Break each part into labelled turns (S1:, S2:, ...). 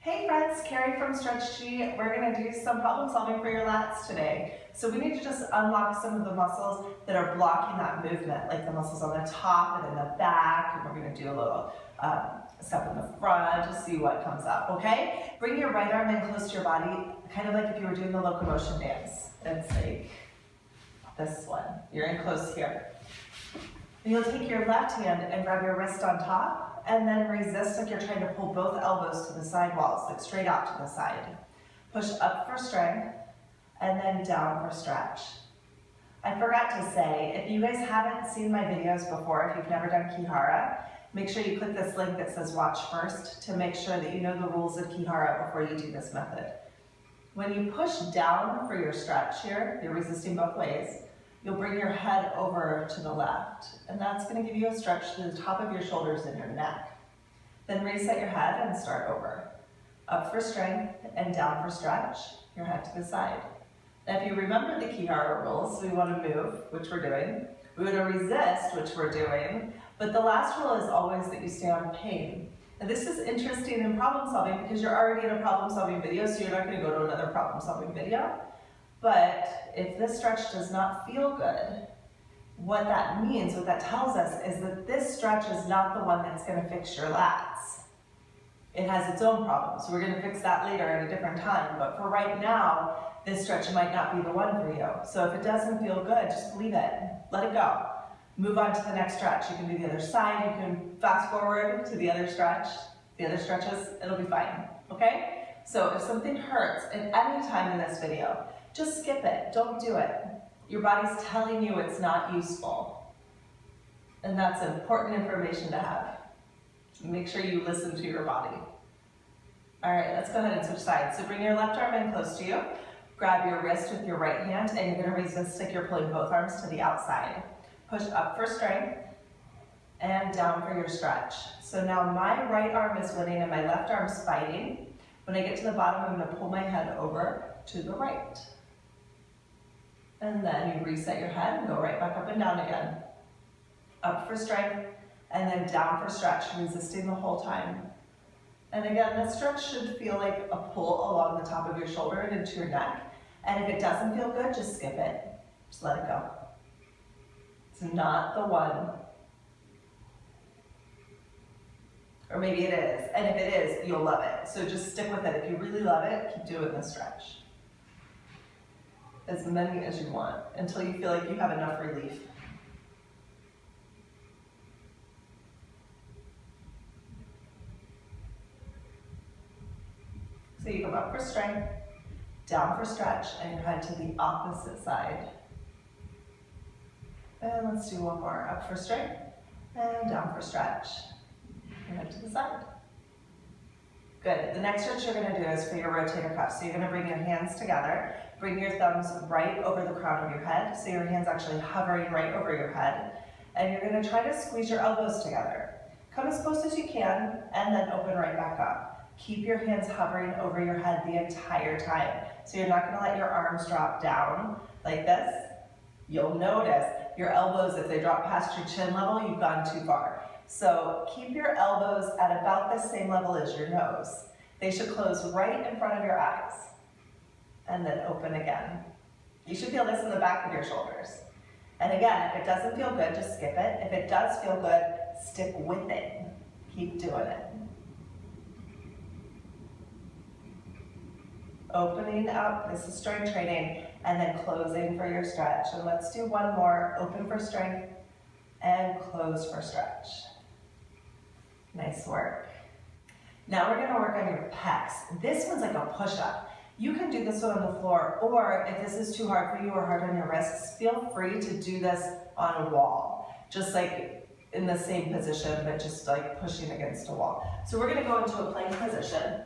S1: Hey friends, Carrie from Stretch G. We're going to do some problem solving for your lats today. So we need to just unlock some of the muscles that are blocking that movement, like the muscles on the top and in the back, and we're going to do a little step in the front to see what comes up, okay? Bring your right arm in close to your body, kind of like if you were doing the locomotion dance. It's like this one. You're in close here. And you'll take your left hand and grab your wrist on top, and then resist like you're trying to pull both elbows to the side walls, like straight out to the side. Push up for strength, and then down for stretch. I forgot to say, if you guys haven't seen my videos before, if you've never done Ki-Hara, make sure you click this link that says watch first to make sure that you know the rules of Ki-Hara before you do this method. When you push down for your stretch here, you're resisting both ways, you'll bring your head over to the left, and that's going to give you a stretch to the top of your shoulders and your neck. Then reset your head and start over. Up for strength and down for stretch, your head to the side. Now if you remember the Ki-Hara rules, we want to move, which we're doing. We want to resist, which we're doing. But the last rule is always that you stay on pain. And this is interesting in problem solving because you're already in a problem solving video, so you're not going to go to another problem solving video. But if this stretch does not feel good, what that means, what that tells us, is that this stretch is not the one that's going to fix your lats. It has its own problems. We're going to fix that later at a different time. But for right now, this stretch might not be the one for you. So if it doesn't feel good, just leave it. Let it go. Move on to the next stretch. You can do the other side. You can fast forward to the other stretch, the other stretches. It'll be fine. Okay? So if something hurts at any time in this video, just skip it. Don't do it. Your body's telling you it's not useful. And that's important information to have. Make sure you listen to your body. All right, let's go ahead and switch sides. So bring your left arm in close to you. Grab your wrist with your right hand, and you're going to resist like you're pulling both arms to the outside. Push up for strength and down for your stretch. So now my right arm is winning and my left arm's fighting. When I get to the bottom, I'm going to pull my head over to the right. And then you reset your head and go right back up and down again. Up for strength, and then down for stretch, resisting the whole time. And again, this stretch should feel like a pull along the top of your shoulder and into your neck. And if it doesn't feel good, just skip it. Just let it go. It's not the one. Or maybe it is. And if it is, you'll love it. So just stick with it. If you really love it, keep doing the stretch. As many as you want, until you feel like you have enough relief. So you come up for strength, down for stretch, and your head to the opposite side. And let's do one more. Up for strength, and down for stretch. Your head to the side. Good. The next stretch you're going to do is for your rotator cuff. So you're going to bring your hands together, bring your thumbs right over the crown of your head, so your hand's actually hovering right over your head, and you're going to try to squeeze your elbows together. Come as close as you can, and then open right back up. Keep your hands hovering over your head the entire time. So you're not going to let your arms drop down like this. You'll notice your elbows, if they drop past your chin level, you've gone too far. So keep your elbows at about the same level as your nose. They should close right in front of your eyes. And then open again. You should feel this in the back of your shoulders. And again, if it doesn't feel good, just skip it. If it does feel good, stick with it. Keep doing it. Opening up, this is strength training, and then closing for your stretch. And let's do one more. Open for strength and close for stretch. Nice work. Now we're going to work on your pecs. This one's like a push-up. You can do this one on the floor, or if this is too hard for you or hard on your wrists, feel free to do this on a wall. Just like in the same position, but just like pushing against a wall. So we're going to go into a plank position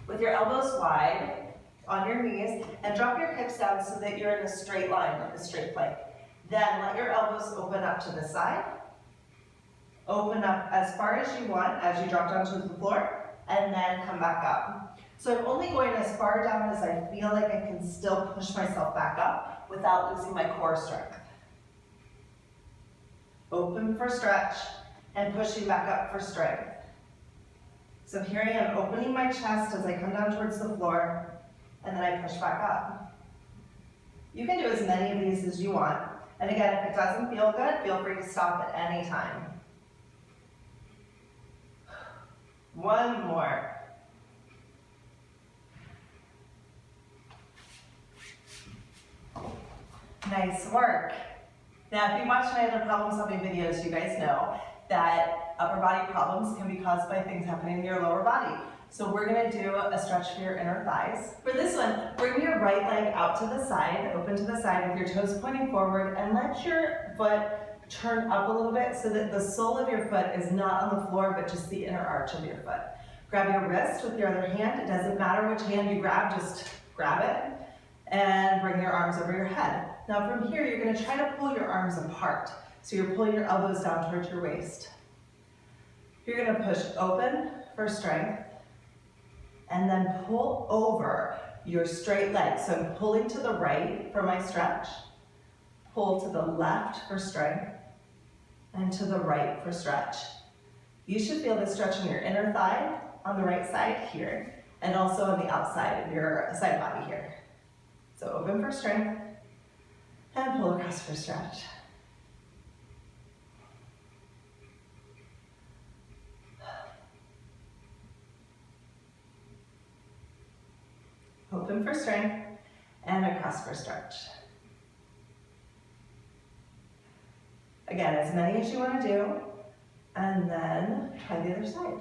S1: with your elbows wide on your knees, and drop your hips down so that you're in a straight line, like a straight plank. Then let your elbows open up to the side. Open up as far as you want as you drop down to the floor, and then come back up. So I'm only going as far down as I feel like I can still push myself back up without losing my core strength. Open for stretch, and pushing back up for strength. So here I am opening my chest as I come down towards the floor, and then I push back up. You can do as many of these as you want. And again, if it doesn't feel good, feel free to stop at any time. One more. Nice work. Now, if you watch my other problem-solving videos, you guys know that upper body problems can be caused by things happening in your lower body. So we're gonna do a stretch for your inner thighs. For this one, bring your right leg out to the side, open to the side with your toes pointing forward, and let your foot turn up a little bit so that the sole of your foot is not on the floor, but just the inner arch of your foot. Grab your wrist with your other hand. It doesn't matter which hand you grab, just grab it. And bring your arms over your head. Now from here, you're gonna try to pull your arms apart. So you're pulling your elbows down towards your waist. You're gonna push open for strength, and then pull over your straight leg. So I'm pulling to the right for my stretch, pull to the left for strength, and to the right for stretch. You should feel the stretch in your inner thigh on the right side here, and also on the outside of your side body here. So open for strength, and pull across for stretch. Open for strength, and across for stretch. Again, as many as you want to do, and then try the other side.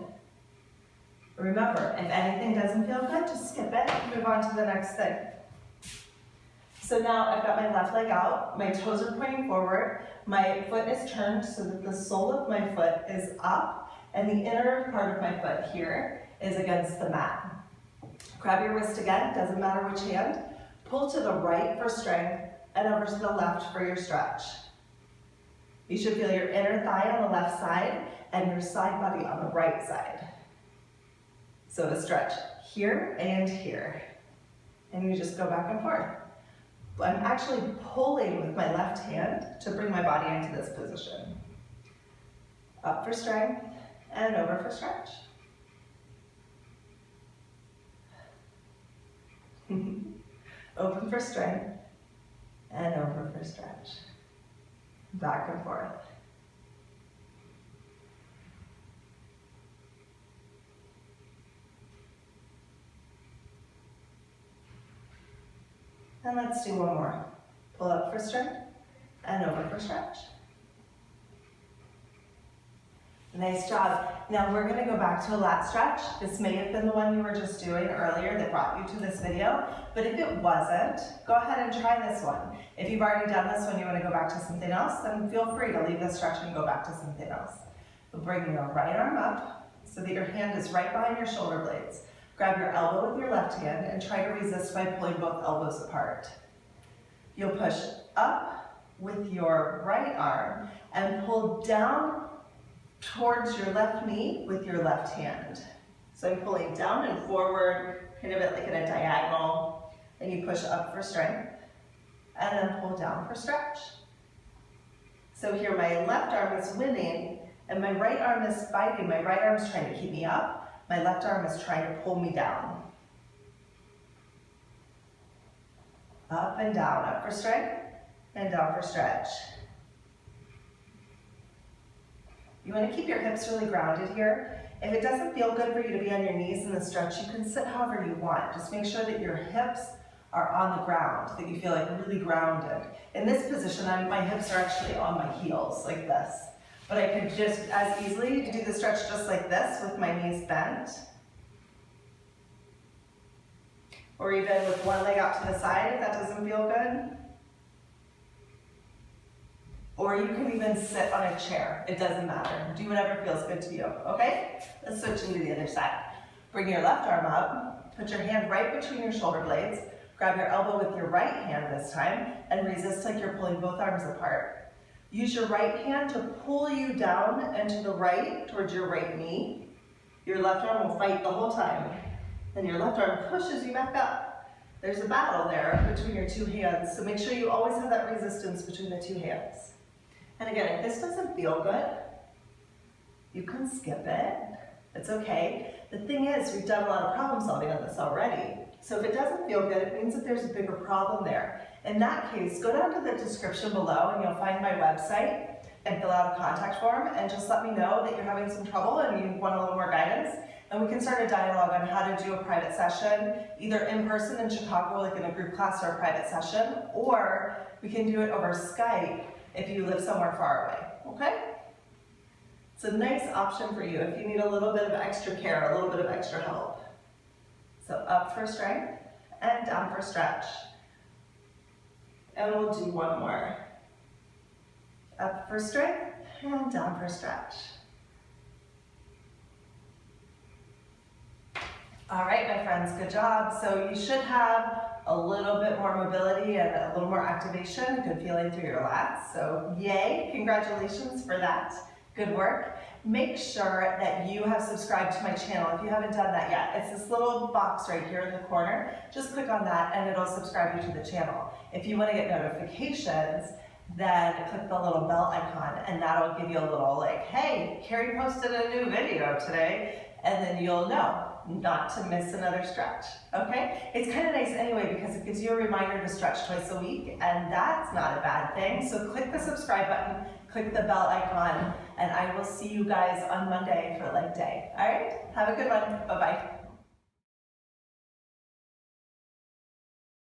S1: Remember, if anything doesn't feel good, just skip it and move on to the next thing. So now I've got my left leg out, my toes are pointing forward, my foot is turned so that the sole of my foot is up, and the inner part of my foot here is against the mat. Grab your wrist again, doesn't matter which hand. Pull to the right for strength, and over to the left for your stretch. You should feel your inner thigh on the left side, and your side body on the right side. So a stretch here and here. And you just go back and forth. I'm actually pulling with my left hand to bring my body into this position. Up for strength, and over for stretch. Open for strength, and over for stretch. Back and forth. And let's do one more. Pull up for strength, and over for stretch. Nice job. Now we're going to go back to a lat stretch. This may have been the one you were just doing earlier that brought you to this video, but if it wasn't, go ahead and try this one. If you've already done this one, you want to go back to something else, then feel free to leave the stretch and go back to something else. But bring your right arm up so that your hand is right behind your shoulder blades. Grab your elbow with your left hand and try to resist by pulling both elbows apart. You'll push up with your right arm and pull down towards your left knee with your left hand. So I'm pulling down and forward, kind of like in a diagonal, and you push up for strength, and then pull down for stretch. So here my left arm is winning, and my right arm is fighting. My right arm is trying to keep me up, my left arm is trying to pull me down. Up and down, up for strength, and down for stretch. You want to keep your hips really grounded here. If it doesn't feel good for you to be on your knees in the stretch, you can sit however you want. Just make sure that your hips are on the ground, that you feel like really grounded. In this position, my hips are actually on my heels, like this. But I could just as easily do the stretch just like this with my knees bent. Or even with one leg out to the side if that doesn't feel good. Or you can even sit on a chair. It doesn't matter. Do whatever feels good to you, okay? Let's switch into the other side. Bring your left arm up, put your hand right between your shoulder blades, grab your elbow with your right hand this time, and resist like you're pulling both arms apart. Use your right hand to pull you down and to the right towards your right knee. Your left arm will fight the whole time. Then your left arm pushes you back up. There's a battle there between your two hands, so make sure you always have that resistance between the two hands. And again, if this doesn't feel good, you can skip it It's okay. The thing is, we've done a lot of problem solving on this already. So if it doesn't feel good, it means that there's a bigger problem there. In that case, go down to the description below and you'll find my website and fill out a contact form and just let me know that you're having some trouble and you want a little more guidance. And we can start a dialogue on how to do a private session, either in person in Chicago, like in a group class or a private session, or we can do it over Skype if you live somewhere far away, okay? It's a nice option for you if you need a little bit of extra care, a little bit of extra help. So up for strength and down for stretch. And we'll do one more. Up for strength and down for stretch. All right, my friends, good job. So you should have a little bit more mobility and a little more activation, good feeling through your lats. So yay, congratulations for that. Good work. Make sure that you have subscribed to my channel if you haven't done that yet. It's this little box right here in the corner. Just click on that and it'll subscribe you to the channel. If you want to get notifications, then click the little bell icon and that'll give you a little like, hey, Carrie posted a new video today, and then you'll know not to miss another stretch, okay? It's kind of nice anyway because it gives you a reminder to stretch twice a week, and that's not a bad thing. So click the subscribe button, click the bell icon, and I will see you guys on Monday for leg day. All right, have a good one, bye-bye.